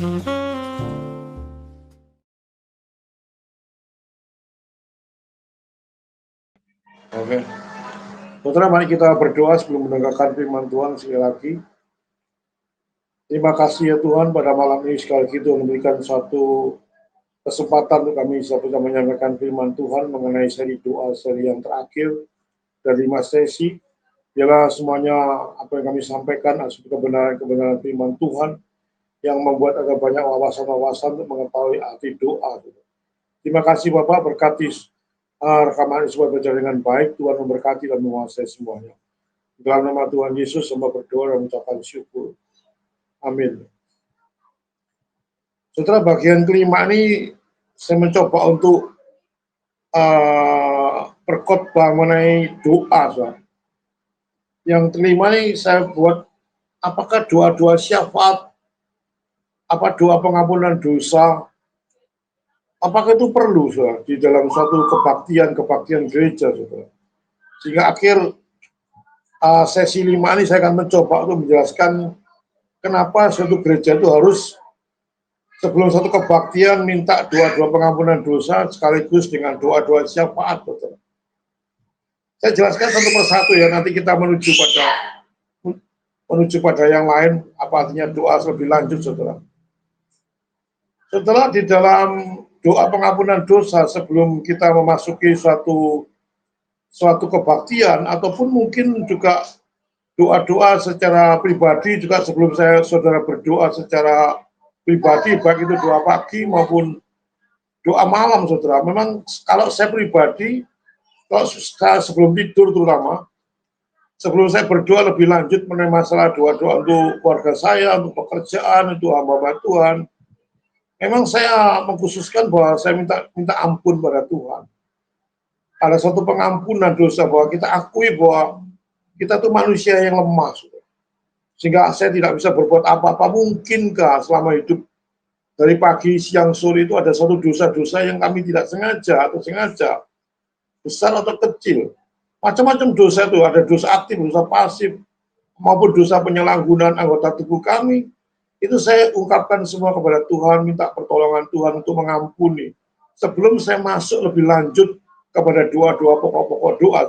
Oke. Saudara, mari kita berdoa sebelum mendengarkan firman Tuhan sekali lagi. Terima kasih ya Tuhan, pada malam ini sekali lagi Tuhan memberikan suatu kesempatan untuk kami bisa menyampaikan firman Tuhan mengenai seri doa seri yang terakhir dari 5 sesi. Biarlah semuanya apa yang kami sampaikan adalah kebenaran-kebenaran firman Tuhan yang membuat ada banyak wawasan-wawasan untuk mengetahui arti doa. Terima kasih Bapak, berkati rekaman ini supaya berjalan dengan baik. Tuhan memberkati dan menguasai semuanya. Dalam nama Tuhan Yesus, hamba berdoa dan mengucapkan syukur. Amin. Setelah bagian kelima ini, saya mencoba untuk berkhotbah mengenai doa. Yang kelima ini saya buat, apakah doa-doa syafaat, apa doa pengampunan dosa, apakah itu perlu di dalam suatu kebaktian gereja, sehingga akhir sesi 5 ini saya akan mencoba untuk menjelaskan kenapa suatu gereja itu harus sebelum satu kebaktian minta doa-doa pengampunan dosa sekaligus dengan doa-doa syafaat. Saya jelaskan satu persatu ya, nanti kita menuju pada yang lain, apa artinya doa lebih lanjut, saudara. Setelah di dalam doa pengampunan dosa sebelum kita memasuki suatu kebaktian, ataupun mungkin juga doa-doa secara pribadi juga sebelum saudara berdoa secara pribadi, baik itu doa pagi maupun doa malam, saudara. Memang kalau saya pribadi, kalau sebelum tidur terutama, sebelum saya berdoa lebih lanjut mengenai masalah doa-doa untuk keluarga saya, untuk pekerjaan, untuk hamba Tuhan, memang saya mengkhususkan bahwa saya minta ampun pada Tuhan. Ada satu pengampunan dosa, bahwa kita akui bahwa kita itu manusia yang lemah, sehingga saya tidak bisa berbuat apa-apa. Mungkinkah selama hidup dari pagi, siang, sore itu ada satu dosa-dosa yang kami tidak sengaja atau sengaja, besar atau kecil, macam-macam dosa itu, ada dosa aktif, dosa pasif, maupun dosa penyalahgunaan anggota tubuh kami. Itu saya ungkapkan semua kepada Tuhan, minta pertolongan Tuhan untuk mengampuni sebelum saya masuk lebih lanjut kepada doa-doa pokok-pokok doa.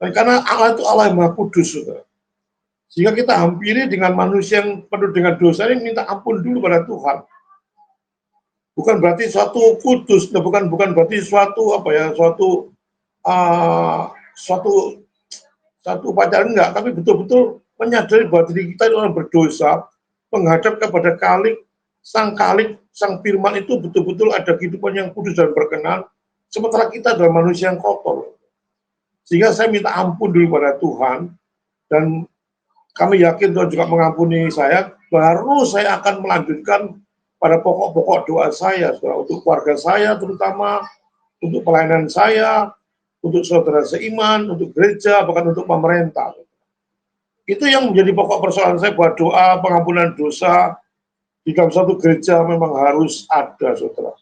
Dan karena Allah itu Allah yang Maha Kudus, sehingga kita hampiri dengan manusia yang penuh dengan dosa ini, minta ampun dulu pada Tuhan. Bukan berarti suatu kudus, bukan berarti suatu suatu upacara, enggak, tapi betul-betul menyadari bahwa diri kita itu orang berdosa, menghadap kepada Sang Firman itu betul-betul ada kehidupan yang kudus dan berkenan, sementara kita adalah manusia yang kotor. Sehingga saya minta ampun dulu pada Tuhan, dan kami yakin Tuhan juga mengampuni saya, baru saya akan melanjutkan pada pokok-pokok doa saya, untuk keluarga saya terutama, untuk pelayanan saya, untuk saudara seiman, untuk gereja, bahkan untuk pemerintah. Itu yang menjadi pokok persoalan saya, bahwa doa pengampunan dosa di dalam satu gereja memang harus ada, saudara.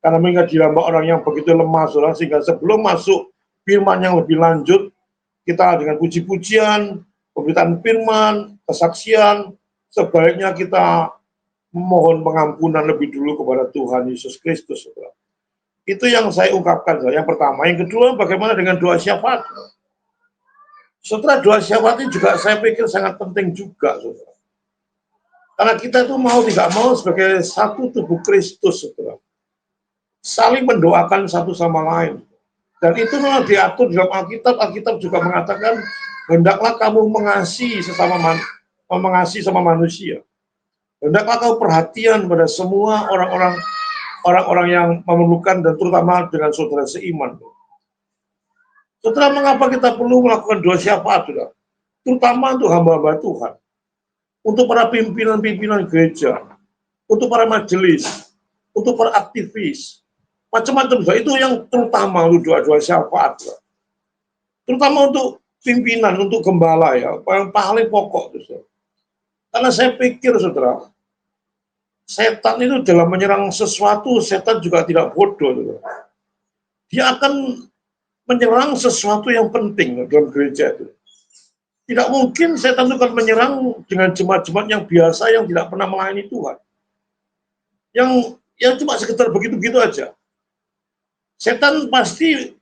Karena mengingat dirambah orang yang begitu lemah, saudara, sehingga sebelum masuk firman yang lebih lanjut, kita dengan puji-pujian, pemberitaan firman, kesaksian, sebaiknya kita memohon pengampunan lebih dulu kepada Tuhan Yesus Kristus, saudara. Itu yang saya ungkapkan, saudara. Yang pertama. Yang kedua, bagaimana dengan doa syafaat? Setelah doa syafaat ini juga saya pikir sangat penting juga, saudara. Karena kita itu mau tidak mau sebagai satu tubuh Kristus, saudara, saling mendoakan satu sama lain. Dan itu memang diatur dalam Alkitab. Alkitab juga mengatakan, hendaklah kamu mengasihi mengasihi sama manusia. Hendaklah kamu perhatian pada semua orang-orang yang memerlukan, dan terutama dengan saudara seiman. Saudara, mengapa kita perlu melakukan doa syafaat, saudara? Terutama untuk hamba-hamba Tuhan, untuk para pimpinan-pimpinan gereja, untuk para majelis, untuk para aktivis, macam-macam. Itu yang terutama untuk doa-doa syafaat, terutama untuk pimpinan, untuk gembala, ya, yang paling pokok. Karena saya pikir, saudara, setan itu dalam menyerang sesuatu, setan juga tidak bodoh, saudara. Dia akan menyerang sesuatu yang penting dalam gereja itu. Tidak mungkin setan itu akan menyerang dengan jemaat-jemaat yang biasa, yang tidak pernah melayani Tuhan. yang cuma sekedar begitu-begitu aja. Setan pasti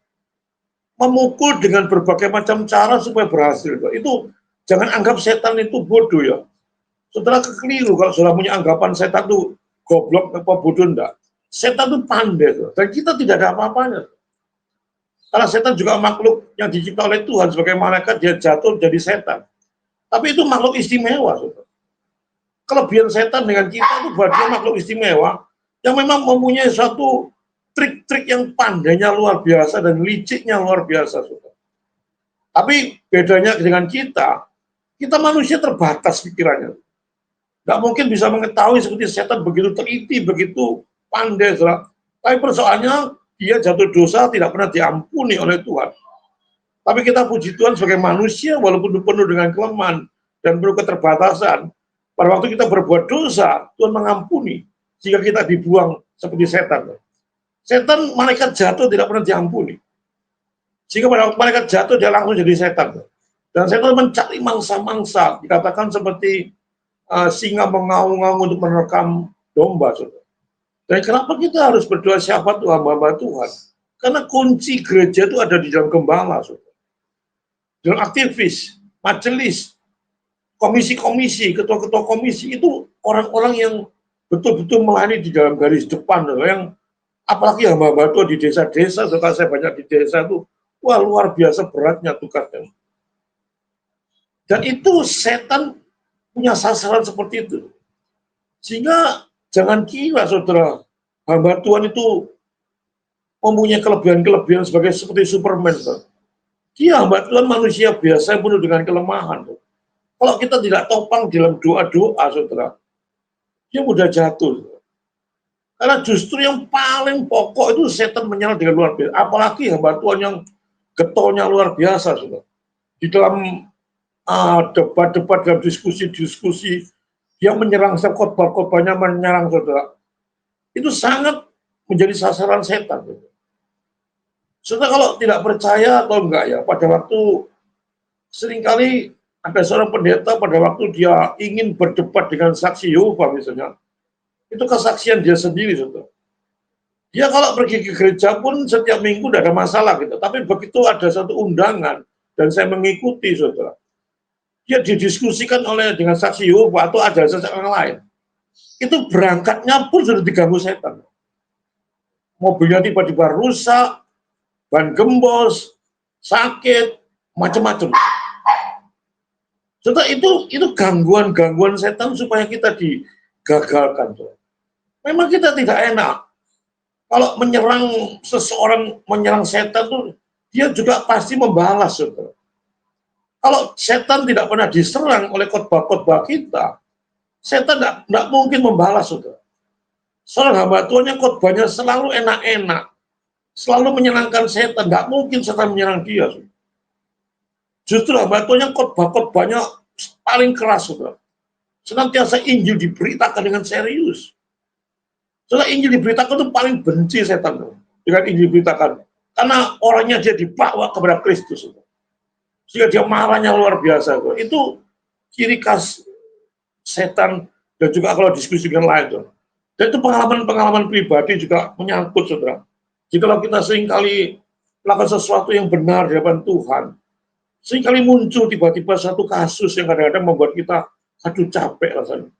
memukul dengan berbagai macam cara supaya berhasil. Itu jangan anggap setan itu bodoh ya. Saudara keliru kalau saudara punya anggapan setan itu goblok apa bodoh enggak. Setan itu pandai dan kita tidak ada apa-apanya. Karena setan juga makhluk yang dicipta oleh Tuhan sebagai malaikat, dia jatuh jadi setan. Tapi itu makhluk istimewa. Saudara. Kelebihan setan dengan kita itu buat dia makhluk istimewa yang memang mempunyai suatu trik-trik yang pandainya luar biasa dan liciknya luar biasa. Saudara. Tapi bedanya dengan kita manusia terbatas pikirannya. Nggak mungkin bisa mengetahui seperti setan begitu teliti, begitu pandai. Saudara. Tapi persoalannya dia jatuh dosa tidak pernah diampuni oleh Tuhan. Tapi kita puji Tuhan sebagai manusia walaupun penuh dengan kelemahan dan penuh keterbatasan. Pada waktu kita berbuat dosa, Tuhan mengampuni jika kita dibuang seperti setan. Setan malaikat jatuh tidak pernah diampuni. Jika pada waktu malaikat jatuh dia langsung jadi setan. Dan setan mencari mangsa-mangsa, dikatakan seperti singa mengaung-ngaung untuk menerkam domba. Saudara. Dan kenapa kita harus berdoa siapa Tuhan, hamba Tuhan? Karena kunci gereja itu ada di dalam gembala, saudara. Dalam aktivis, majelis, komisi-komisi, ketua-ketua komisi, itu orang-orang yang betul-betul melayani di dalam garis depan, saudara. Yang apalagi hamba Tuhan di desa-desa, setelah saya banyak di desa itu, wah luar biasa beratnya tugasnya. Dan itu setan punya sasaran seperti itu. Sehingga jangan kira saudara, hamba Tuhan itu mempunyai kelebihan-kelebihan seperti Superman. Saudara. Dia hamba Tuhan manusia biasa yang penuh dengan kelemahan. Saudara. Kalau kita tidak topang dalam doa-doa, saudara, dia mudah jatuh. Saudara. Karena justru yang paling pokok itu setan menyerang dengan luar biasa. Apalagi hamba Tuhan yang getolnya luar biasa. Saudara. Di dalam debat-debat, dalam diskusi-diskusi, dia menyerang khotbah-khotbahnya, menyerang saudara. Itu sangat menjadi sasaran setan. Saudara kalau tidak percaya atau enggak ya, pada waktu seringkali ada seorang pendeta pada waktu dia ingin berdebat dengan saksi Yehova misalnya, itu kesaksian dia sendiri, saudara. Dia kalau pergi ke gereja pun setiap minggu tidak ada masalah gitu, tapi begitu ada satu undangan dan saya mengikuti, saudara, dia didiskusikan dengan saksi Yehova atau ada seseorang lain, itu berangkatnya pun sudah diganggu setan. Mobilnya tiba-tiba rusak, ban gembos, sakit, macam-macam. Saudara, itu gangguan-gangguan setan supaya kita digagalkan. Saudara. Memang kita tidak enak. Kalau menyerang seseorang, menyerang setan tuh dia juga pasti membalas. Saudara. Kalau setan tidak pernah diserang oleh khotbah-khotbah kita, setan tidak mungkin membalas, saudara. Seorang hamba Tuhan yang khotbahnya selalu enak-enak, selalu menyenangkan setan, tidak mungkin setan menyerang dia. Saudara. Justru hamba Tuhan yang khotbahnya paling keras, saudara. Senantiasa Injil diberitakan dengan serius. Setelah Injil diberitakan itu paling benci setan dengan Injil diberitakan. Karena orangnya dia dibawa kepada Kristus. Saudara. Sehingga dia marahnya luar biasa. Itu ciri khas setan dan juga kalau diskusi dengan lain. Dan itu pengalaman-pengalaman pribadi juga menyangkut, saudara. Jikalau kita seringkali melakukan sesuatu yang benar di hadapan Tuhan, seringkali muncul tiba-tiba satu kasus yang kadang-kadang membuat kita aduh capek rasanya.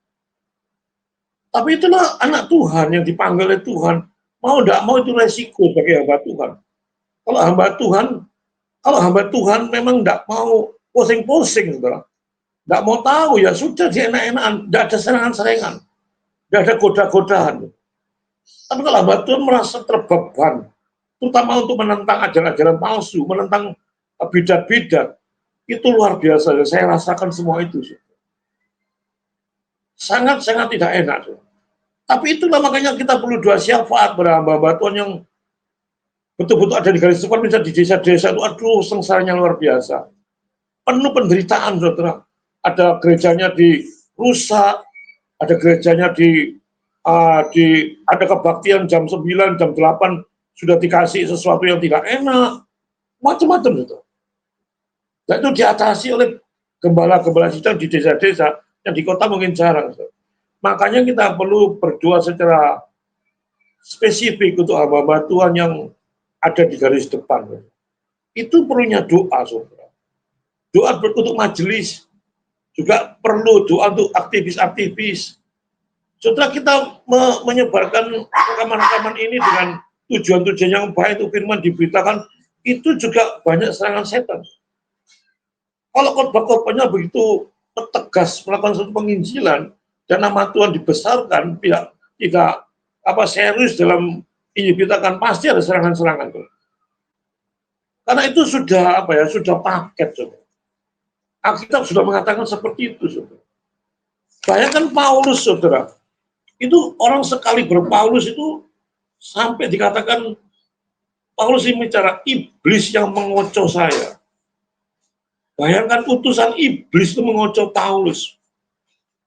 Tapi itulah anak Tuhan yang dipanggil oleh Tuhan. Mau tidak mau itu resiko sebagai hamba Tuhan. Kalau hamba Tuhan memang tidak mau pusing-pusing, saudara. Tidak mau tahu, ya sudah dia enak-enakan. Tidak ada serangan-serangan. Tidak ada goda-godaan. Tapi kalau hamba Tuhan merasa terbeban, terutama untuk menentang ajaran-ajaran palsu, menentang bidat-bidat, itu luar biasa. Saya rasakan semua itu. Sangat-sangat tidak enak. Tapi itulah makanya kita perlu doa syafaat pada hamba-hamba Tuhan yang betul-betul ada di garis depan, misalnya di desa-desa itu, aduh sengsaranya luar biasa. Penuh penderitaan, saudara. Ada gerejanya dirusak, ada gerejanya ada kebaktian jam 9, jam 8, sudah dikasih sesuatu yang tidak enak, macam-macam itu. Dan itu diatasi oleh gembala-gembala kita di desa-desa, yang di kota mungkin jarang. Makanya kita perlu berdoa secara spesifik untuk hamba-hamba Tuhan yang ada di garis depan. Itu perlunya doa, saudara. Doa untuk majelis, juga perlu doa untuk aktivis-aktivis. Setelah kita menyebarkan rekaman-rekaman ini dengan tujuan-tujuan yang baik untuk firman diberitakan, itu juga banyak serangan setan. Kalau khotbah-khotbahnya begitu tegas melakukan suatu penginjilan dan nama Tuhan dibesarkan, tidak serius dalam diberitakan, pasti ada serangan-serangan. Karena itu sudah sudah paket. Alkitab sudah mengatakan seperti itu, saudara. Bayangkan Paulus, saudara. Itu orang sekali berpaulus itu sampai dikatakan Paulus ini bicara iblis yang mengocok saya. Bayangkan utusan iblis itu mengocok Paulus.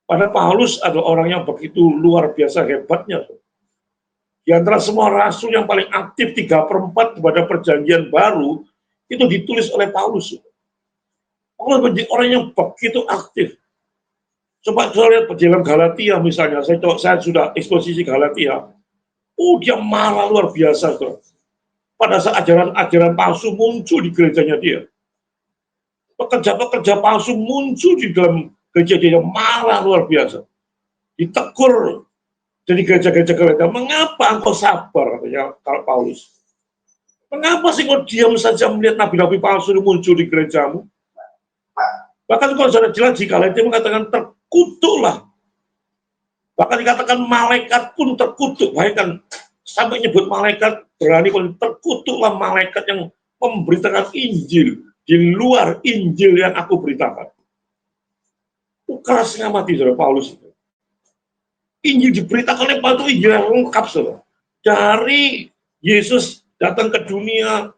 Pada Paulus adalah orang yang begitu luar biasa hebatnya. Di antara semua rasul yang paling aktif 3/4 pada perjanjian baru itu ditulis oleh Paulus. Paulus menjadi orang yang begitu aktif. Coba saya lihat dalam Galatia misalnya, saya sudah eksposisi Galatia. Dia marah luar biasa tuh. Pada saat ajaran-ajaran palsu muncul di gerejanya dia. Pekerja-pekerja palsu muncul di dalam gereja dia, marah luar biasa. Ditegur dari gereja-gereja, mengapa engkau sabar, katanya Paulus. Mengapa sih kau diam saja melihat nabi-nabi palsu muncul di gerejamu? Bahkan kalau sudah jelas di Galatia mengatakan terkutuklah. Bahkan dikatakan malaikat pun terkutuk. Bahkan sampai nyebut malaikat berani, terkutuklah malaikat yang memberitakan Injil di luar Injil yang aku beritakan. Itu keras ngamati, saudara Paulus itu. Injil diberitakan oleh Paulus itu Injil yang lengkap, saudara. Dari Yesus datang ke dunia,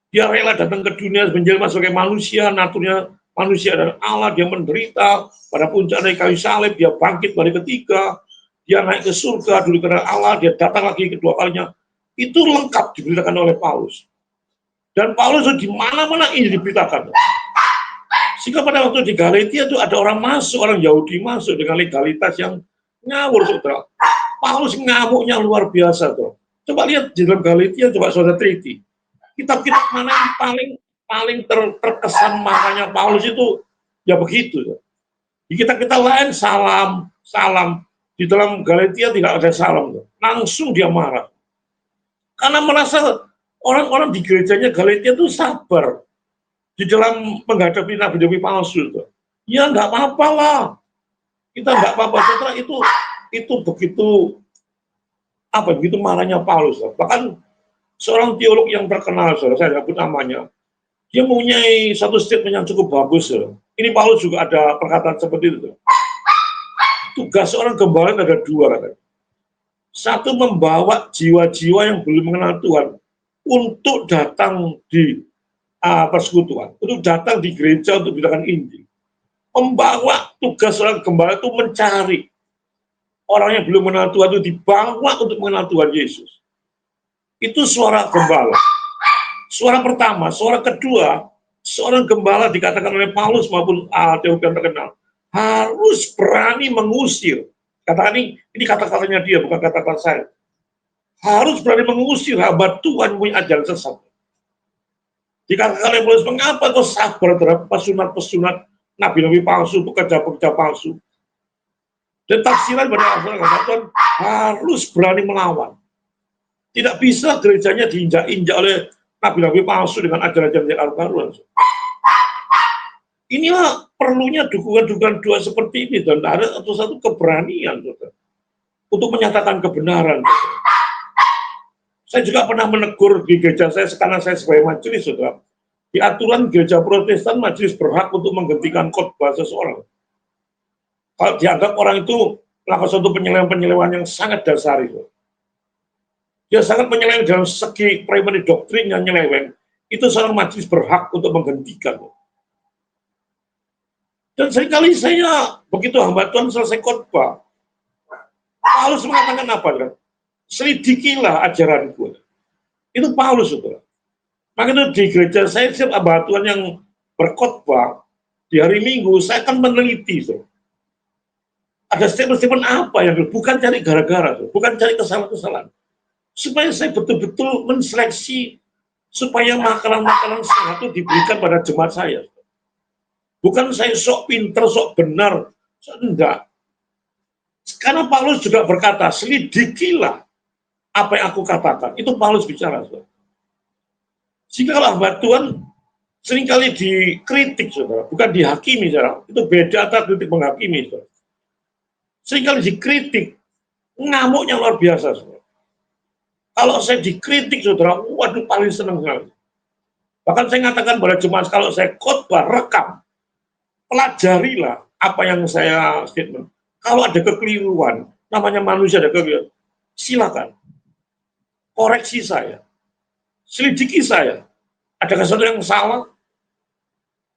dia rela datang ke dunia menjelma sebagai manusia, naturnya manusia dan Allah, dia menderita pada puncak dari kayu salib, dia bangkit pada ketiga, dia naik ke surga dulu karena Allah, dia datang lagi kedua kalinya. Itu lengkap diberitakan oleh Paulus. Dan Paulus di mana-mana ini diberitakan. Sehingga pada waktu di Galatia itu ada orang masuk, orang Yahudi masuk dengan legalitas yang ngawur, saudara. Paulus ngamuknya luar biasa, tuh. Coba lihat di dalam Galatia, coba saudara teliti. Kitab-kitab mana yang paling terkesan makanya Paulus itu ya begitu. Tuh. Di kitab-kitab lain salam. Di dalam Galatia tidak ada salam. Tuh. Langsung dia marah. Karena merasa orang-orang di gerejanya Galatia itu sabar di dalam menghadapi nabi-nabi palsu. Tuh. Ya nggak apa-apa lah. Kita nggak apa-apa. Setelah itu begitu begitu marahnya Paulus. Bahkan seorang teolog yang terkenal, saya sebut namanya, dia mempunyai satu statement yang cukup bagus. Ini Paulus juga ada perkataan seperti itu. Tugas seorang gembala ada dua, katanya. Satu, membawa jiwa-jiwa yang belum mengenal Tuhan untuk datang di persekutuan, untuk datang di gereja untuk beritakan Injil. Membawa tugas seorang gembala itu mencari orang yang belum mengenal Tuhan itu dibawa untuk mengenal Tuhan Yesus. Itu suara gembala. Suara pertama, suara kedua, seorang gembala dikatakan oleh Paulus maupun teolog yang terkenal harus berani mengusir. Kata ini kata-katanya dia, bukan kata-kata saya. Harus berani mengusir hamba Tuhan punya ajaran sesat. Dikatakan oleh Paulus, mengapa kau sabar terhadap pesunat-pesunat nabi-nabi palsu, pekerja-pekerja palsu? Dan tafsiran pada Tuhan harus berani melawan. Tidak bisa gerejanya diinjak-injak oleh nabi-nabi palsu dengan ajaran-ajaran yang baru. Inilah perlunya dukungan-dukungan doa seperti ini, dan ada satu keberanian untuk menyatakan kebenaran. Saya juga pernah menegur di gereja saya, sekarang saya sebagai majelis, saudara. Di aturan gereja Protestan, majelis berhak untuk menghentikan khotbah seseorang. Kalau dianggap orang itu melakukan suatu penyelewengan yang sangat dasar itu. Dia sangat menyeleweng dalam segi primary doktrin yang nyeleweng. Itu seorang majelis berhak untuk menghentikan. Dan seringkali saya, begitu hamba Tuhan selesai khotbah, Paulus mengatakan apa? Kan? Selidikilah ajaranku. Itu Paulus, saudara. Makanya di gereja saya, setiap hamba Tuhan yang berkhotbah di hari Minggu, saya akan meneliti. Saudara. Ada statement-statement apa yang bukan cari gara-gara, bukan cari kesalahan-kesalahan. supaya saya betul-betul menseleksi supaya makanan-makanan sehat itu diberikan pada jemaat saya. Bukan saya sok pinter, sok benar, enggak. Karena Paulus juga berkata, selidikilah apa yang aku katakan. Itu Paulus bicara. Sehingga kalau hamba Tuhan seringkali dikritik, saudara, bukan dihakimi, saudara. Itu beda antara kritik menghakimi, saudara. Seringkali dikritik, ngamuknya luar biasa, saudara. Kalau saya dikritik, saudara, waduh paling senang sekali. Bahkan saya mengatakan pada jemaat, kalau saya khotbah, rekam, pelajarilah apa yang saya statement. Kalau ada kekeliruan, namanya manusia ada kekeliruan, silakan koreksi saya, selidiki saya. Ada sesuatu yang salah?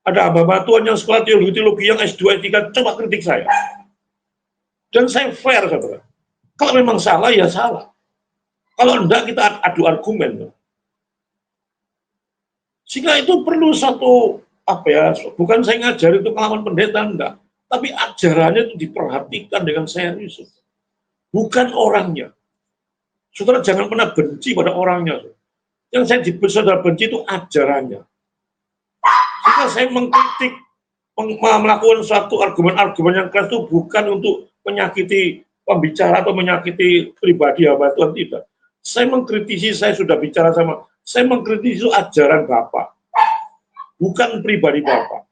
Ada hamba Tuhan yang sekolah teologi yang S2, S3, coba kritik saya. Dan saya fair, saudara. Kalau memang salah, ya salah. Kalau enggak, kita adu argumen. Sehingga itu perlu satu, bukan saya ngajari untuk ngelawan pendeta, enggak. Tapi ajarannya itu diperhatikan dengan serius. Bukan orangnya. Saudara jangan pernah benci pada orangnya. Yang saya saudara benci itu ajarannya. Jika saya mengkritik, melakukan suatu argumen-argumen yang keras itu bukan untuk menyakiti pembicara atau menyakiti pribadi hamba Tuhan, tidak. Saya mengkritisi, saya sudah bicara saya mengkritisi itu ajaran Bapak, bukan pribadi Bapak.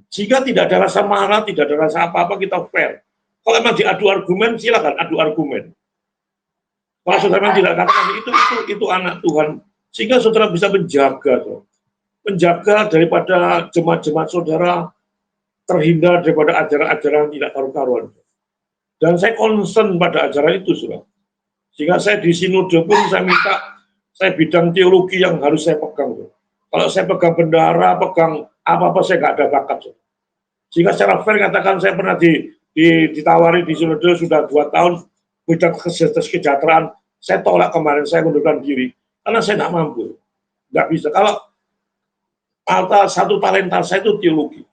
Jika tidak ada rasa marah, tidak ada rasa apa-apa, kita fair. Kalau memang diadu argumen, silakan adu argumen. Kalau saudara memang tidak katakan itu anak Tuhan, sehingga saudara bisa menjaga daripada jemaat-jemaat saudara terhindar daripada ajaran-ajaran tidak karu-karuan. Dan saya concern pada ajaran itu, saudara. Sehingga saya di sinode pun saya minta, saya bidang teologi yang harus saya pegang. Saudara. Kalau saya pegang bendara, pegang apa-apa, saya nggak ada bakat. Saudara. Sehingga secara fair katakan saya pernah ditawari di sinode sudah 2 tahun bidang kesejahteraan, saya tolak kemarin, saya mundurkan diri karena saya nggak mampu, nggak bisa. Kalau satu talenta saya itu teologi,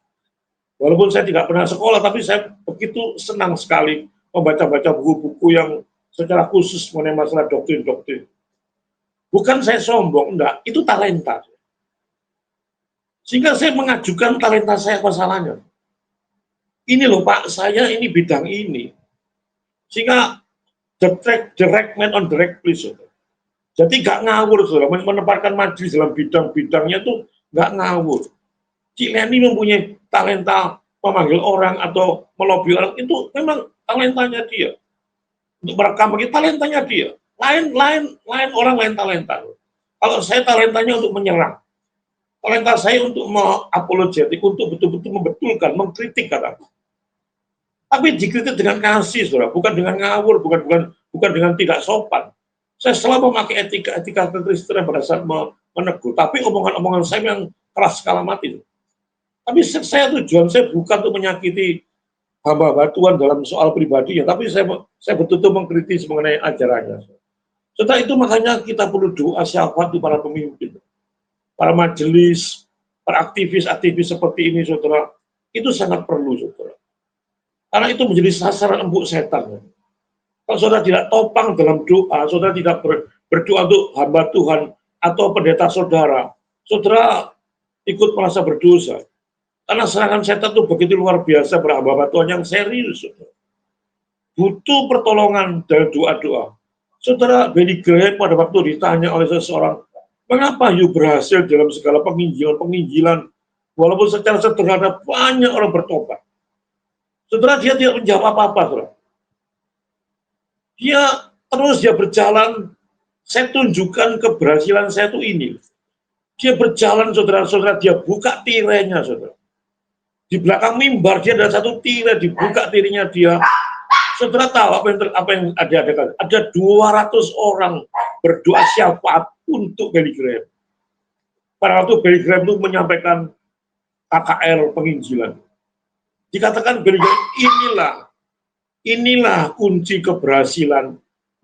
walaupun saya tidak pernah sekolah, tapi saya begitu senang sekali membaca-baca buku-buku yang secara khusus mengenai masalah doktrin-doktrin. Bukan saya sombong, enggak, itu talenta. Sehingga saya mengajukan talenta saya ke masalahnya. Ini loh Pak, saya ini bidang ini. Sehingga the right man on the right place. Jadi nggak ngawur, saudara. Menempatkan majelis dalam bidang-bidangnya tuh nggak ngawur. Cik Leni mempunyai talenta memanggil orang atau melobi orang, itu memang talentanya dia. Untuk merekam begitu, talentanya dia. Lain orang lain talenta. Kalau saya talentanya untuk menyerang. Talenta saya untuk apologetik, untuk betul-betul membetulkan, mengkritik katakan. Tapi dikritik dengan kasih, saudara, bukan dengan ngawur, bukan dengan tidak sopan. Saya selalu memakai etika kekristenan pada saat menegur. Tapi omongan-omongan saya yang keras skala mati. Tapi saya tujuan saya bukan untuk menyakiti hamba Tuhan dalam soal pribadi ya, tapi saya betul-betul mengkritis mengenai ajarannya. Setelah itu makanya kita perlu doa syafaat di para pemimpin, para majelis, para aktivis-aktivis seperti ini, saudara. Itu sangat perlu, saudara. Karena itu menjadi sasaran empuk setan. Kalau saudara tidak topang dalam doa, saudara tidak berdoa untuk hamba Tuhan atau pendeta saudara, saudara ikut merasa berdosa. Karena serangan setan itu begitu luar biasa pada hamba Tuhan yang serius. Saudara. Butuh pertolongan dari doa-doa. Saudara Benny Graham pada waktu ditanya oleh seseorang, mengapa you berhasil dalam segala penginjilan, walaupun secara sederhana banyak orang bertobat. Saudara, dia tidak menjawab apa-apa, saudara. Dia berjalan, saya tunjukkan keberhasilan saya itu ini. Dia berjalan, saudara-saudara, dia buka tirainya, saudara. Di belakang mimbar dia ada satu tirai, dibuka tirainya dia. Saudara tahu apa yang ada? Ada 200 orang berdoa syafaat untuk Benny Graham. Pada waktu Benny Graham itu menyampaikan KKR penginjilan. Dikatakan Benny Graham, inilah kunci keberhasilan.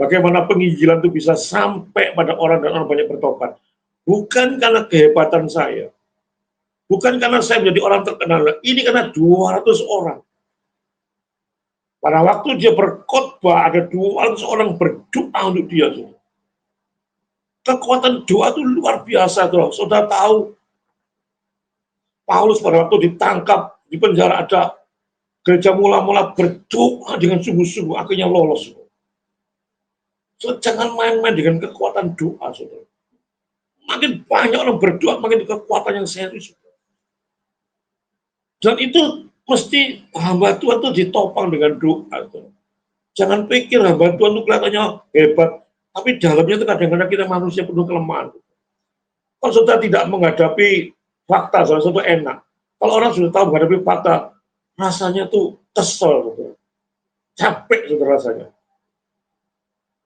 Bagaimana penginjilan itu bisa sampai pada orang dan orang banyak bertobat. Bukan karena kehebatan saya. Bukan karena saya menjadi orang terkenal. Ini karena 200 orang. Pada waktu dia berkhotbah, ada 200 orang berdoa untuk dia. Kekuatan doa itu luar biasa tuh. Saudara tahu Paulus pada waktu ditangkap di penjara, ada gereja mula-mula berdoa dengan sungguh-sungguh, akhirnya lolos. So, jangan main-main dengan kekuatan doa, saudara. Makin banyak orang berdoa, makin kekuatan yang serius. Dan itu mesti hamba Tuhan itu ditopang dengan doa. Jangan pikir hamba Tuhan itu kelihatannya hebat, tapi dalamnya itu kadang-kadang kita manusia penuh kelemahan. Kalau saudara tidak menghadapi fakta, salah satu enak. Kalau orang sudah tahu menghadapi fakta, rasanya tuh kesel, saudara. Capek, saudara, rasanya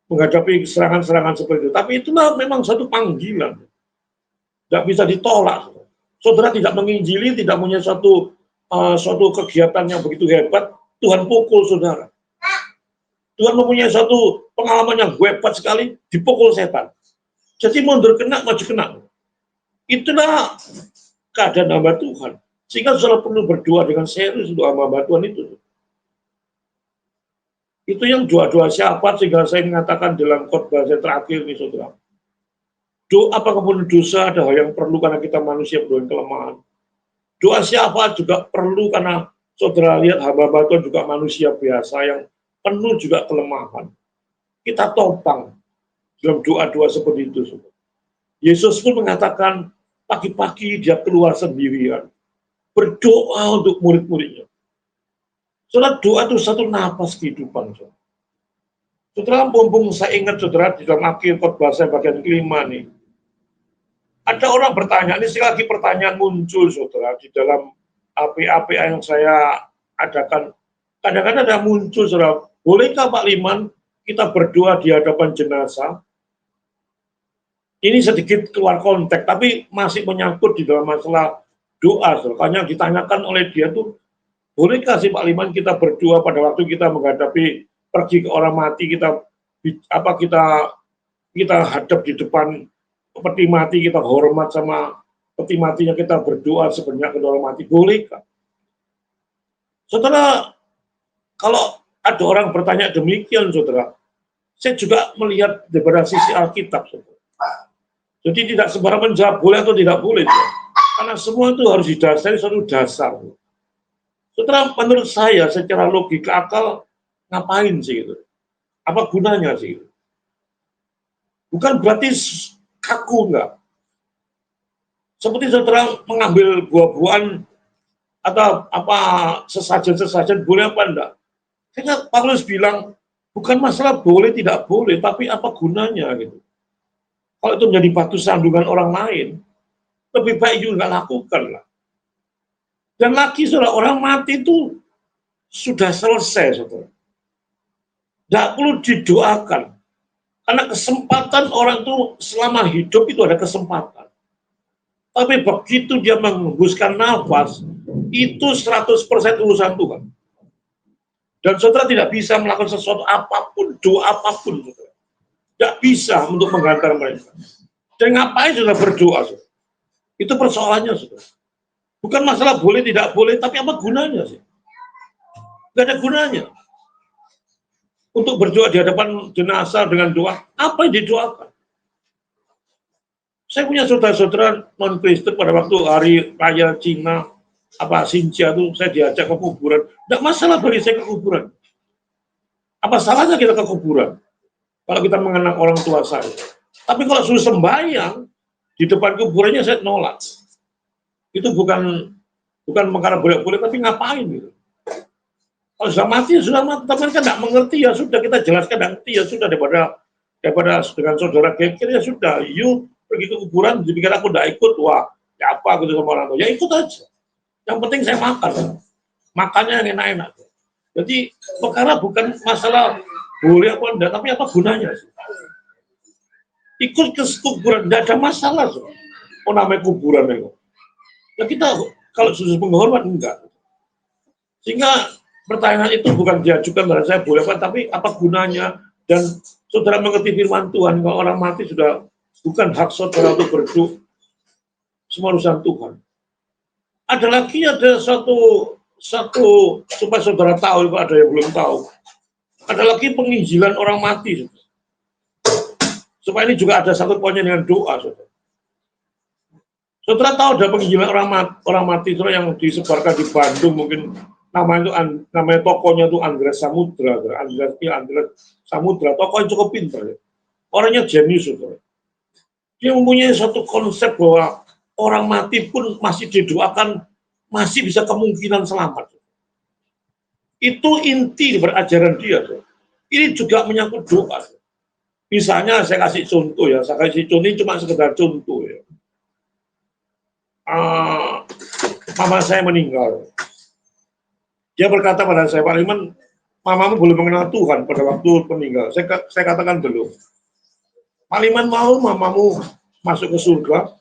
menghadapi serangan-serangan seperti itu. Tapi itulah memang satu panggilan, tidak bisa ditolak. Saudara tidak menginjili, tidak punya suatu kegiatan yang begitu hebat, Tuhan pukul saudara. Tuhan mempunyai satu pengalaman yang hebat sekali, dipukul setan. Jadi mundur kena, maju kena. Itulah keadaan hamba Tuhan. Sehingga saudara perlu berdoa dengan serius untuk hamba Tuhan itu. Itu yang doa-doa siapa, sehingga saya mengatakan dalam khotbah saya terakhir ini, saudara. Doa apapun dosa ada hal yang perlu karena kita manusia dengan kelemahan. Doa siapa juga perlu karena saudara lihat hamba Tuhan juga manusia biasa yang penuh juga kelemahan. Kita topang dalam doa-doa seperti itu. Saudara. Yesus pun mengatakan pagi-pagi dia keluar sendirian. Berdoa untuk murid-muridnya. Saudara, doa itu satu napas kehidupan. Saudara, saudara mumpung saya ingat saudara di dalam akhir khotbah saya bagian kelima nih. Ada orang bertanya, ini sekali lagi pertanyaan muncul saudara di dalam APA yang saya adakan. Kadang-kadang ada muncul saudara, bolehkah Pak Liman kita berdoa di hadapan jenazah? Ini sedikit keluar konteks, tapi masih menyangkut di dalam masalah doa. Soalnya ditanyakan oleh dia tuh, bolehkah sih Pak Liman kita berdoa pada waktu kita menghadapi pergi ke orang mati, kita hadap di depan peti mati, kita hormat sama peti matinya, kita berdoa sebanyak ke orang mati, bolehkah? Saudara, kalau ada orang bertanya demikian, saudara, saya juga melihat daripada sisi Alkitab, saudara. Jadi tidak sembarang menjawab boleh atau tidak boleh, saudara. Karena semua itu harus didasari suatu dasar. Saudara, menurut saya secara logika akal, ngapain sih itu? Apa gunanya sih itu? Bukan berarti kaku, enggak. Seperti saudara mengambil buah-buahan atau apa sesajen-sesajen, boleh apa enggak? Karena Paulus bilang, bukan masalah boleh tidak boleh, tapi apa gunanya gitu. Kalau itu menjadi batu sandungan orang lain, lebih baik juga lakukan lah. Dan lagi saudara, orang mati itu sudah selesai, saudara. Tidak perlu didoakan. Karena kesempatan orang itu selama hidup itu ada kesempatan. Tapi begitu dia menghembuskan nafas, itu 100% urusan Tuhan. Dan saudara tidak bisa melakukan sesuatu apapun, doa apapun, saudara. Tidak bisa untuk menggantar mereka. Dan ngapain saudara berdoa, saudara? Itu persoalannya, saudara. Bukan masalah boleh tidak boleh, tapi apa gunanya sih? Tidak ada gunanya. Untuk berdoa di hadapan jenazah dengan doa, apa yang didoakan? Saya punya saudara-saudara non-Kristen pada waktu hari raya Cina, Xinjia itu saya diajak ke kuburan. Tidak masalah bagi saya ke kuburan. Apa salahnya kita ke kuburan? Kalau kita mengenang orang tua saya. Tapi kalau suruh sembahyang, di depan kuburannya saya nolak. Itu bukan perkara boleh-boleh, tapi ngapain gitu. Kalau sudah mati, sudah mati. Tapi kan tidak mengerti, ya sudah kita jelaskan, dan ngerti, ya sudah daripada dengan saudara geger, ya sudah, yuk pergi ke kuburan, dipikir aku tidak ikut, wah, ya apa gitu sama orang tua, ya ikut aja. Yang penting saya makan, makannya yang enak-enak. Jadi perkara bukan masalah boleh apa enggak, tapi apa gunanya sih? Ikut ke kuburan, tidak ada masalah. So. Oh namanya kuburan itu. Ya kita kalau sudah menghormat enggak. Sehingga pertanyaan itu bukan diajukan pada saya boleh apa, tapi apa gunanya? Dan saudara mengerti firman Tuhan, kalau orang mati sudah bukan hak saudara untuk berdoa, semua urusan Tuhan. Ada lagi satu supaya saudara tahu, kalau ada yang belum tahu. Ada lagi penginjilan orang mati. Supaya ini juga ada satu poinnya dengan doa, saudara. Saudara tahu ada penginjilan orang mati saudara, yang disebarkan di Bandung, mungkin namanya tokonya itu Andreas Samudra, Andreas Samudra, tokonya cukup pintar, ya. Orangnya jenius, saudara. Dia mempunyai satu konsep bahwa orang mati pun masih didoakan, masih bisa kemungkinan selamat. Itu inti berajaran dia. Ini juga menyangkut doa. Misalnya saya kasih contoh ya, saya kasih contoh ini cuma sekedar contoh ya. Mama saya meninggal. Dia berkata pada saya, Pak Liman, mamamu belum mengenal Tuhan pada waktu meninggal. Saya katakan belum. Pak Liman mau mamamu masuk ke surga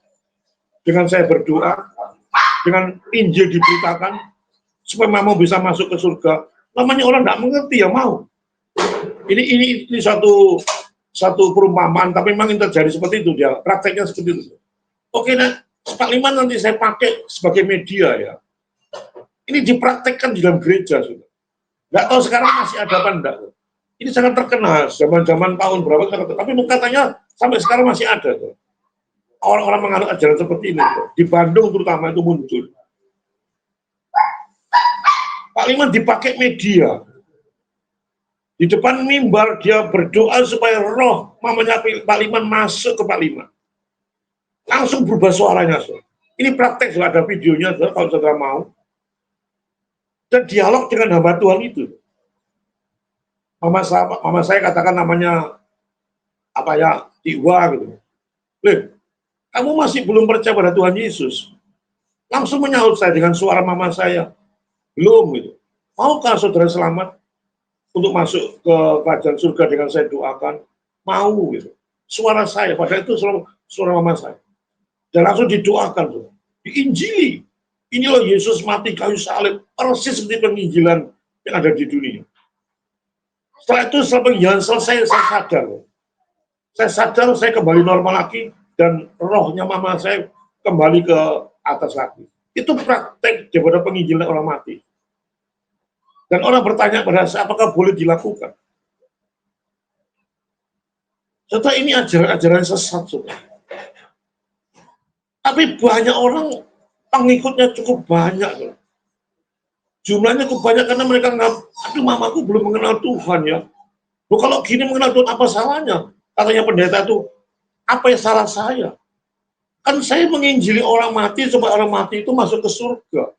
dengan saya berdoa, dengan Injil diberitakan, supaya mamamu bisa masuk ke surga. Namanya orang tidak mengerti ya mau. Ini satu perumpamaan, tapi memang terjadi seperti itu, dia prakteknya seperti itu. Oke, nah, Pak Liman nanti saya pakai sebagai media ya. Ini dipraktekkan di dalam gereja sudah. Nggak tahu sekarang masih ada apa enggak. Ini sangat terkenal zaman-zaman tahun berapa, tapi katanya sampai sekarang masih ada tuh. Orang-orang menganut ajaran seperti ini tuh. Di Bandung terutama itu muncul. Pak Liman dipakai media. Di depan mimbar dia berdoa supaya roh mamanya Pak Liman masuk ke Pak Liman. Langsung berubah suaranya. So. Ini praktek, so. Ada videonya so, kalau saudara mau. Dan dialog dengan hamba Tuhan itu. Mama saya katakan namanya apa ya, Iwa gitu. Kamu masih belum percaya pada Tuhan Yesus? Langsung menyahut saya dengan suara mama saya. Belum gitu. Maukah saudara selamat untuk masuk ke kerajaan surga dengan saya doakan? Mau gitu. Suara saya, padahal itu suara mama saya. Dan langsung didoakan tuh. Diinjili. Ini loh Yesus mati kayu salib, persis seperti penginjilan yang ada di dunia. Setelah itu, setelah penginjilan selesai, saya sadar. Saya sadar, saya kembali normal lagi, dan rohnya mama saya kembali ke atas lagi. Itu praktek daripada penginjilan orang mati. Dan orang bertanya pada saya, apakah boleh dilakukan? Setelah ini ajaran sesat, saudara. Tapi banyak orang, pengikutnya cukup banyak. Saudara. Jumlahnya cukup banyak karena mereka nggak, aduh mamaku belum mengenal Tuhan ya. Loh, kalau gini mengenal Tuhan, apa salahnya? Katanya pendeta itu, apa yang salah saya? Kan saya menginjili orang mati supaya orang mati itu masuk ke surga.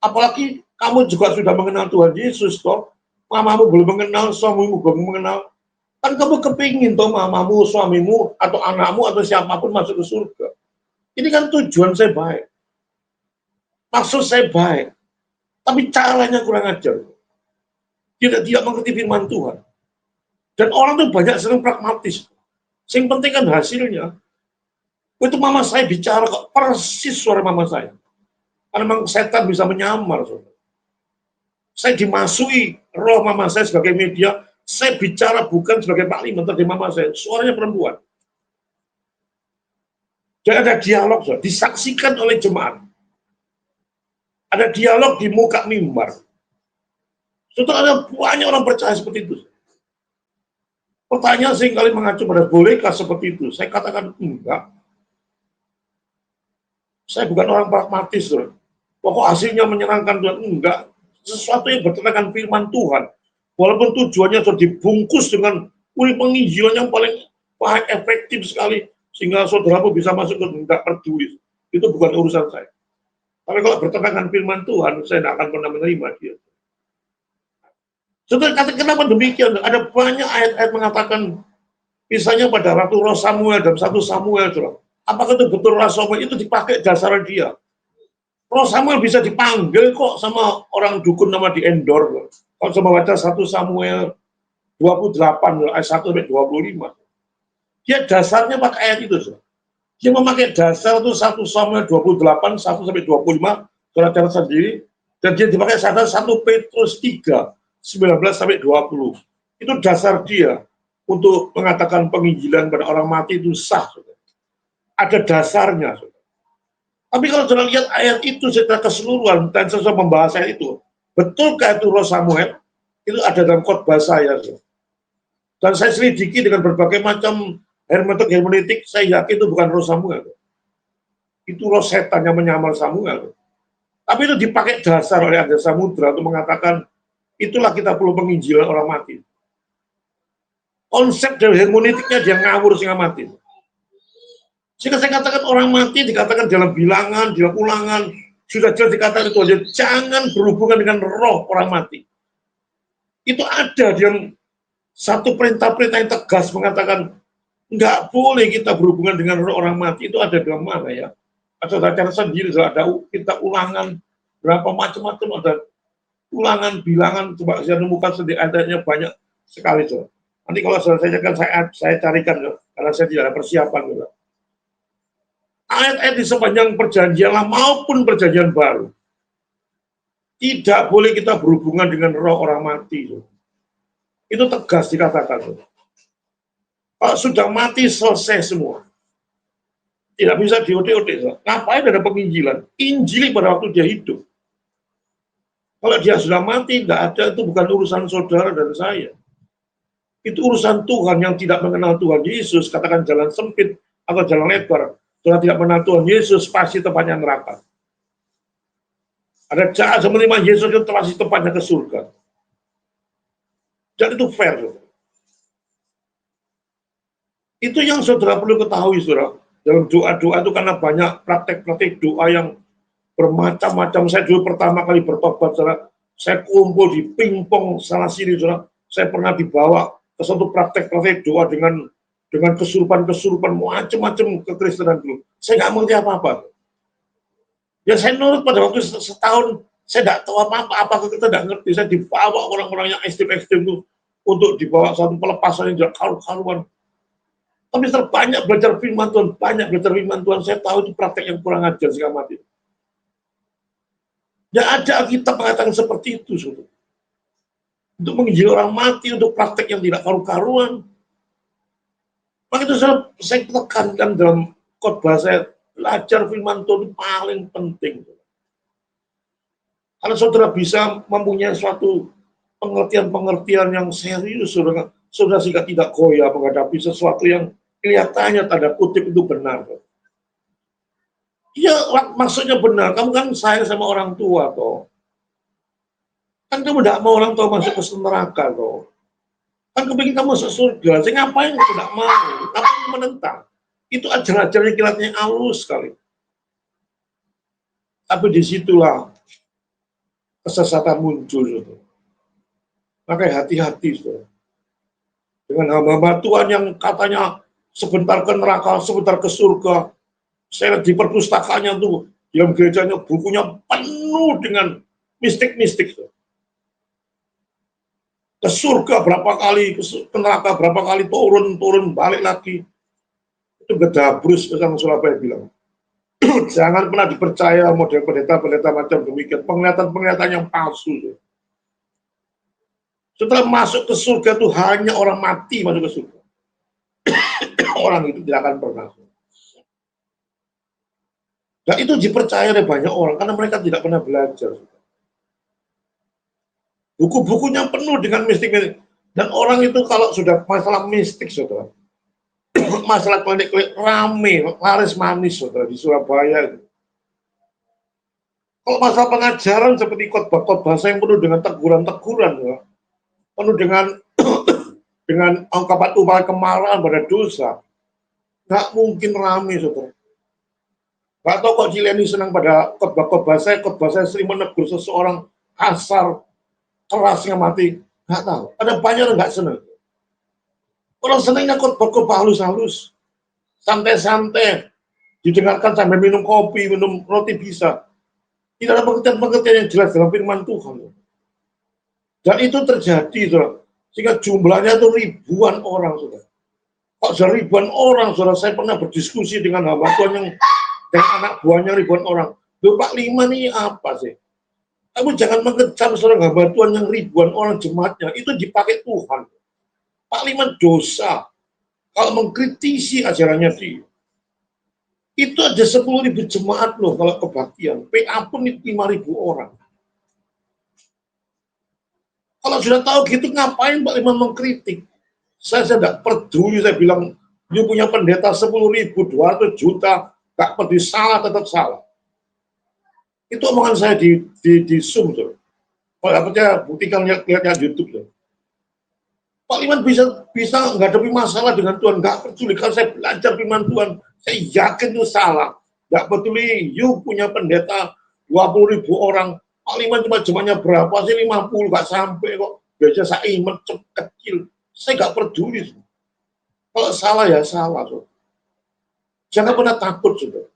Apalagi kamu juga sudah mengenal Tuhan Yesus toh. Mamamu belum mengenal, suamimu belum mengenal. Kan kamu kepingin toh mamamu, suamimu, atau anakmu, atau siapapun masuk ke surga. Ini kan tujuan saya baik. Maksud saya baik. Tapi caranya kurang ajar. Tidak mengerti firman Tuhan. Dan orang tuh banyak sering pragmatis. Yang penting kan hasilnya. Itu mama saya bicara kok persis suara mama saya. Karena memang setan bisa menyamar. Saudara. Saya dimasuki roh mama saya sebagai media. Saya bicara bukan sebagai Pak Liman, tapi mama saya. Suaranya perempuan. Dan ada dialog, saudara, disaksikan oleh jemaat. Ada dialog di muka mimbar. Saudara, ada banyak orang percaya seperti itu. Pertanyaan seringkali mengacu pada bolehkah seperti itu? Saya katakan enggak. Saya bukan orang pragmatis, saudara. Pokok hasilnya menyenangkan Tuhan, enggak. Sesuatu yang bertentangan firman Tuhan. Walaupun tujuannya sudah dibungkus dengan penginjilan yang paling efektif sekali, sehingga saudaramu bisa masuk ke enggak peduli. Itu bukan urusan saya. Tapi kalau bertentangan firman Tuhan, saya tidak akan pernah menerima dia. Saudara, kenapa demikian? Ada banyak ayat-ayat mengatakan, misalnya pada Ratu Roh Samuel dalam 1 Samuel, saudara. Apakah itu betul Roh Samuel itu dipakai dasar dia? Roh Samuel bisa dipanggil kok sama orang dukun nama di Endor. Kalau saya baca 1 Samuel 28, ayat 1 sampai 25. Dia dasarnya pakai ayat itu. Saudara. Dia memakai dasar itu 1 Samuel 28, 1 sampai 25, saudara sendiri. Dan dia dipakai 1 Petrus 3, 19 sampai 20. Itu dasar dia untuk mengatakan penginjilan pada orang mati itu sah. Saudara. Ada dasarnya. Saudara. Tapi kalau saudara lihat ayat itu secara keseluruhan dan sesuai membahas ayat itu, betulkah itu Roh Samuel? Itu ada dalam khotbah saya. Saudara. Dan saya selidiki dengan berbagai macam hermeneutik saya yakin itu bukan roh Samuel. Itu roh setan yang menyamar Samuel. Tapi itu dipakai dasar oleh Anda Samudra untuk mengatakan itulah kita perlu penginjilan orang mati. Konsep dari hermeneutiknya dia ngawur sehingga mati. Jika saya katakan orang mati dikatakan dalam bilangan, dalam ulangan, sudah jelas dikatakan itu aja, jangan berhubungan dengan roh orang mati. Itu ada yang satu perintah-perintah yang tegas mengatakan nggak boleh kita berhubungan dengan roh orang mati. Itu ada dalam mana ya? Ada cara sendiri, ada kita ulangan berapa macam-macam, ada ulangan, bilangan, coba saya nemukan sendiri, adanya banyak sekali. So. Nanti kalau selesai kan saya carikan, karena saya tidak ada persiapan. Gitu. Ayat-ayat di sepanjang perjanjian lama maupun perjanjian baru. Tidak boleh kita berhubungan dengan roh orang mati. Itu tegas dikatakan. Kalau sudah mati, selesai semua. Tidak bisa diode-ode. Ngapain ada penginjilan? Injili pada waktu dia hidup. Kalau dia sudah mati, tidak ada, itu bukan urusan saudara dan saya. Itu urusan Tuhan yang tidak mengenal Tuhan Yesus, katakan jalan sempit atau jalan lebar. Kalau tidak mengenal Tuhan Yesus, pasti tempatnya neraka. Ada jahat yang menerima Yesus, itu pasti tempatnya ke surga. Dan itu fair. Itu yang saudara perlu ketahui, saudara. Dalam doa-doa itu karena banyak praktek-praktek doa yang bermacam-macam. Saya dulu pertama kali bertobat, saudara. Saya kumpul di pingpong sana sini, saudara. Saya pernah dibawa ke suatu praktek-praktek doa dengan kesurupan-kesurupan macam-macam kekristenan dulu. Saya nggak mengerti apa-apa. Ya saya nurut pada waktu setahun, saya nggak tahu apa-apa, kita nggak ngerti. Saya dibawa orang-orang yang ekstrim-ekstrim itu untuk dibawa satu pelepasan yang tidak karu-karuan. Tapi terbanyak belajar firman Tuhan, banyak belajar firman Tuhan, saya tahu itu praktek yang kurang ajar sehingga mati. Ya ada kita mengatakan seperti itu, saudara. Untuk menginjili orang mati, untuk praktek yang tidak karu-karuan. Maka itu saya tekankan dalam khotbah saya, belajar firman Tuhan itu paling penting. Kalau saudara bisa mempunyai suatu pengertian-pengertian yang serius, saudara sehingga tidak goyah menghadapi sesuatu yang kelihatannya tanda kutip itu benar. Iya, maksudnya benar. Kamu kan sayang sama orang tua, toh. Kan kamu tidak mau orang tua masuk ke neraka, toh. Kan kepingin kamu masuk surga. Saya ngapain tidak mau? Ngapain menentang? Itu ajaran-ajaran kilatnya halus sekali. Tapi disitulah kesesatan muncul. Makanya hati-hati, saudara. Dengan hamba-hamba Tuhan yang katanya sebentar ke neraka, sebentar ke surga. Saya lihat di perpustakaannya tuh, dalam gerejanya bukunya penuh dengan mistik-mistik. Ke surga berapa kali, ke neraka berapa kali, turun, balik lagi. Itu gedabrus, yang Surabaya bilang. Jangan pernah dipercaya model pendeta-pendeta macam demikian. Penglihatan-penglihatan yang palsu. Setelah masuk ke surga itu hanya orang mati masuk ke surga. Orang itu tidak akan pernah. Dan itu dipercaya oleh banyak orang karena mereka tidak pernah belajar. Buku-bukunya penuh dengan mistik-mistik. Dan orang itu kalau sudah masalah mistik, saudara, masalah klinik-klinik rame, laris manis, saudara, di Surabaya. Kalau masalah pengajaran seperti khotbah-khotbah saya yang penuh dengan teguran-teguran, ya, penuh dengan ungkapan-ungkapan kemarahan pada dosa, nggak mungkin rame, saudara. Nggak tahu kok Ciliani senang pada khotbah saya sering menegur seseorang kasar, kerasnya mati, nggak tahu. Ada banyak yang nggak senang. Orang senangnya khotbah halus-halus, santai-santai, didengarkan sambil minum kopi, minum roti bisa. Tidak ada pengertian-pengertian yang jelas dalam firman Tuhan. Dan itu terjadi, saudara. Sehingga jumlahnya itu ribuan orang, saudara. Kok sudah ribuan orang, saudara, saya pernah berdiskusi dengan hamba Tuhan yang dengan anak buahnya ribuan orang. Loh, Pak Lima ini apa sih? Kamu jangan mengecam seorang hamba Tuhan yang ribuan orang jemaatnya. Itu dipakai Tuhan. Pak Lima dosa. Kalau mengkritisi ajarannya dia. Itu ada 10.000 jemaat loh kalau kebaktian. PA pun 5.000 orang. Kalau sudah tahu gitu, ngapain Pak Lima mengkritik? Saya tidak peduli, saya bilang, You punya pendeta 10.000, 200 juta, gak peduli salah tetap salah. Itu omongan saya di Zoom tuh. Kalau nggak percaya, buktikan lihat YouTube tuh. Pak Iman bisa menghadapi masalah dengan Tuhan, nggak peduli. Kalau saya belajar firman Tuhan, saya yakin itu salah. Nggak peduli, you punya pendeta 20.000 orang, Pak Iman cuma jumlahnya berapa sih, 50, nggak sampai kok. Biasanya saya iman kecil, saya nggak peduli. Kalau salah ya salah. So. Jangan pernah takut, sudah.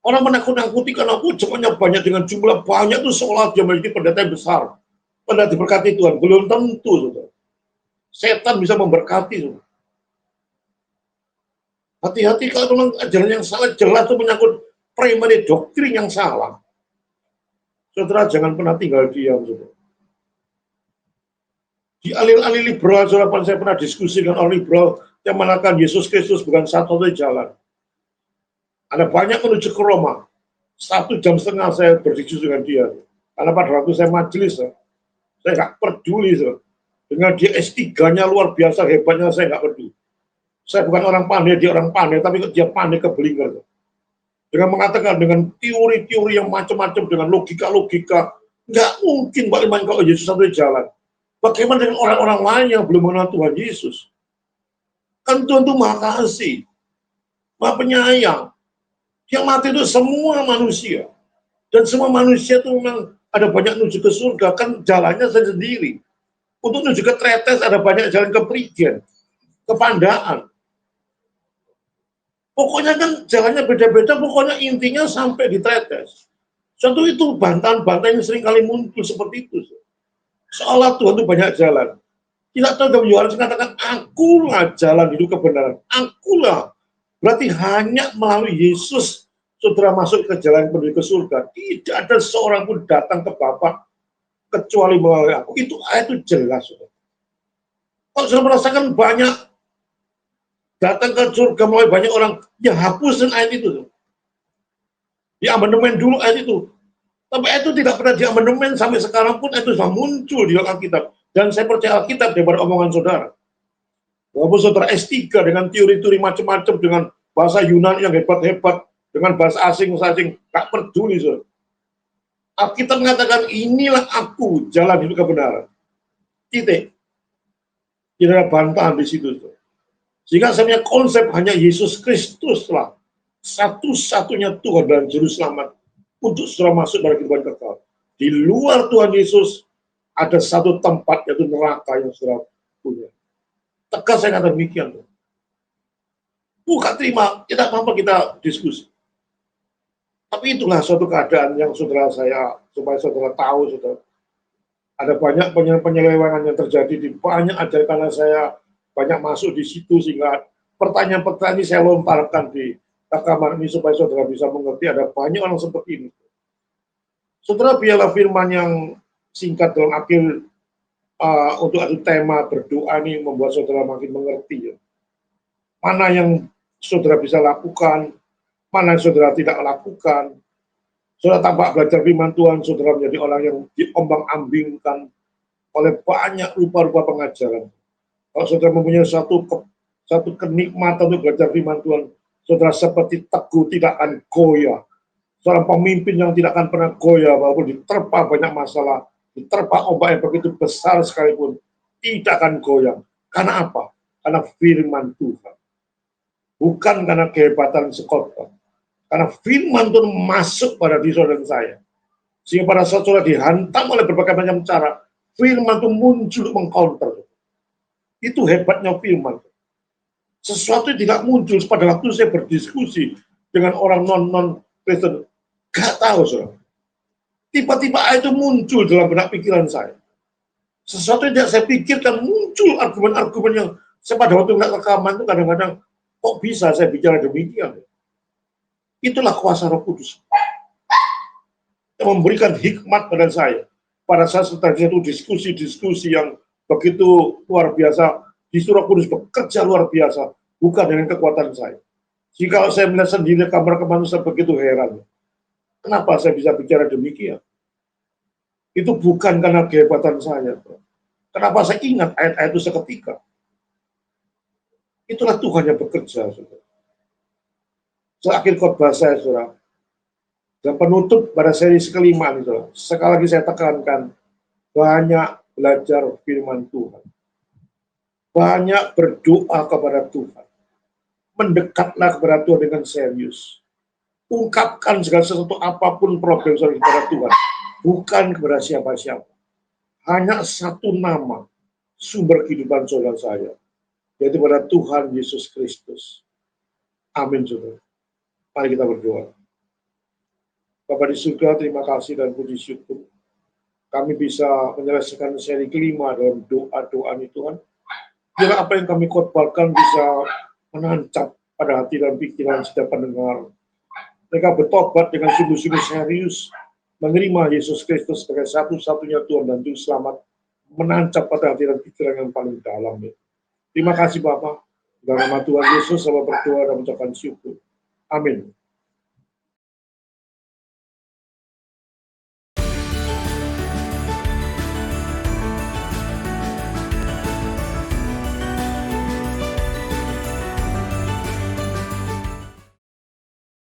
Orang menakut-nakuti karena aku jumlahnya banyak dengan jumlah banyak itu seolah dia memiliki pendeta yang besar. Pendeta diberkati Tuhan, belum tentu, sudah. Setan bisa memberkati. Hati-hati kalau memang ajaran yang salah, jelas itu menyangkut primary doktrin yang salah. Saudara jangan pernah tinggal diam. Saudara. Di alil-alil liberal, saudara, saya pernah diskusi dengan orang liberal yang mengatakan Yesus Kristus bukan satu-satunya jalan. Ada banyak menuju ke Roma. 1,5 jam saya berdiskusi dengan dia. Karena pada waktu saya majelis, saya nggak peduli. Saudara. Dengan dia S3-nya luar biasa hebatnya, saya nggak peduli. Saya bukan orang pandai, dia orang pandai, tapi dia pandai keblinger. Dengan mengatakan dengan teori-teori yang macam-macam, dengan logika-logika, nggak mungkin Pak Iman kalau Yesus satu jalan. Bagaimana dengan orang-orang lain yang belum mengenal Tuhan Yesus? Kan Tuhan itu maha kasih, maha penyayang. Yang mati itu semua manusia. Dan semua manusia itu memang ada banyak menuju ke surga, kan jalannya sendiri. Untuk menuju ke tretes ada banyak jalan keprigen, kepandaan. Pokoknya kan jalannya beda-beda, pokoknya intinya sampai di tretes. Contoh itu bantahan-bantahan yang sering kali muncul seperti itu. Seolah Tuhan itu banyak jalan. Tidak tahu dalam Yohanes mengatakan, akulah jalan hidup kebenaran. Akulah. Berarti hanya melalui Yesus saudara masuk ke jalan menuju ke surga. Tidak ada seorang pun datang ke Bapa kecuali melalui aku. Itu ayat itu jelas. Saudara. Kalau sudah merasakan banyak datang ke surga melalui banyak orang, ya hapusin ayat itu. Di amandemen dulu ayat itu. Tapi itu tidak pernah di amandemen sampai sekarang pun itu sudah muncul di Alkitab. Dan saya percaya Alkitab daripada omongan saudara. Walaupun saudara S3 dengan teori-teori macam-macam, dengan bahasa Yunani yang hebat-hebat, dengan bahasa asing-asing, gak peduli. Saudara. Alkitab mengatakan, inilah aku jalan hidup kebenaran. Titik. Tidak ada bantahan di situ. Saudara. Sehingga saya punya konsep hanya Yesus Kristus lah. Satu-satunya Tuhan dan Juru Selamat untuk saudara masuk dalam kehidupan kekal. Di luar Tuhan Yesus, ada satu tempat, yaitu neraka yang saudara punya. Tegas saya kata demikian. Bukan terima, tidak apa-apa kita diskusi. Tapi itulah suatu keadaan yang saudara saya, supaya saudara tahu, saudara. Ada banyak penyelewengan yang terjadi di banyak ajaran karena saya banyak masuk di situ, sehingga pertanyaan-pertanyaan ini saya lontarkan di rekaman ini supaya saudara bisa mengerti ada banyak orang seperti ini. Saudara, biarlah firman yang singkat dalam akhir untuk satu tema berdoa ini membuat saudara makin mengerti. Ya. Mana yang saudara bisa lakukan, mana yang saudara tidak lakukan. Saudara tampak belajar firman Tuhan, saudara menjadi orang yang diombang-ambingkan oleh banyak rupa-rupa pengajaran. Kalau saudara mempunyai satu kenikmatan untuk belajar firman Tuhan, saudara seperti teguh tidak akan goyah. Seorang pemimpin yang tidak akan pernah goyah, walaupun diterpa banyak masalah, diterpa ombak yang begitu besar sekalipun, tidak akan goyang. Karena apa? Karena firman Tuhan. Bukan karena kehebatan sekotbah. Karena firman Tuhan masuk pada diri saudara dan saya. Sehingga pada saat saudara dihantam oleh berbagai macam cara, firman Tuhan muncul mengcounter. Itu hebatnya firman. Sesuatu yang tidak muncul pada waktu saya berdiskusi dengan orang non-Kristen. Gak tahu, saudara. Tiba-tiba itu muncul dalam benak pikiran saya. Sesuatu yang tidak saya pikirkan, muncul argumen-argumen yang saya pada waktu melihat rekaman itu kadang-kadang, kok bisa saya bicara demikian? Itulah kuasa Roh Kudus. Yang memberikan hikmat pada saya. Pada saat itu diskusi-diskusi yang begitu luar biasa, justru Roh Kudus bekerja luar biasa, bukan dengan kekuatan saya. Jika saya melihat sendiri kamar-kamar saya begitu heran. Kenapa saya bisa bicara demikian? Itu bukan karena kehebatan saya. Kenapa saya ingat ayat-ayat itu seketika? Itulah Tuhan yang bekerja, saudara. Akhir khotbah saya, saudara, dan penutup pada seri kelima ini, saudara. Sekali lagi saya tekankan, banyak belajar firman Tuhan. Banyak berdoa kepada Tuhan. Mendekatlah kepada Tuhan dengan serius. Ungkapkan segala sesuatu apapun problem saudara kepada Tuhan. Bukan kepada siapa-siapa. Hanya satu nama sumber kehidupan saudara saya. Yaitu pada Tuhan Yesus Kristus. Amin, saudara. Mari kita berdoa. Bapa di surga, terima kasih dan puji syukur. Kami bisa menyelesaikan seri kelima dalam doa-doa ini, Tuhan. Biar apa yang kami khotbahkan bisa menancap pada hati dan pikiran setiap pendengar. Mereka bertobat dengan sungguh-sungguh serius, menerima Yesus Kristus sebagai satu-satunya Tuhan dan Juru Selamat, menancap pada hati dan pikiran yang paling dalam. Terima kasih Bapak. Dalam nama Tuhan Yesus, saya berdoa dan mengucapkan syukur. Amin.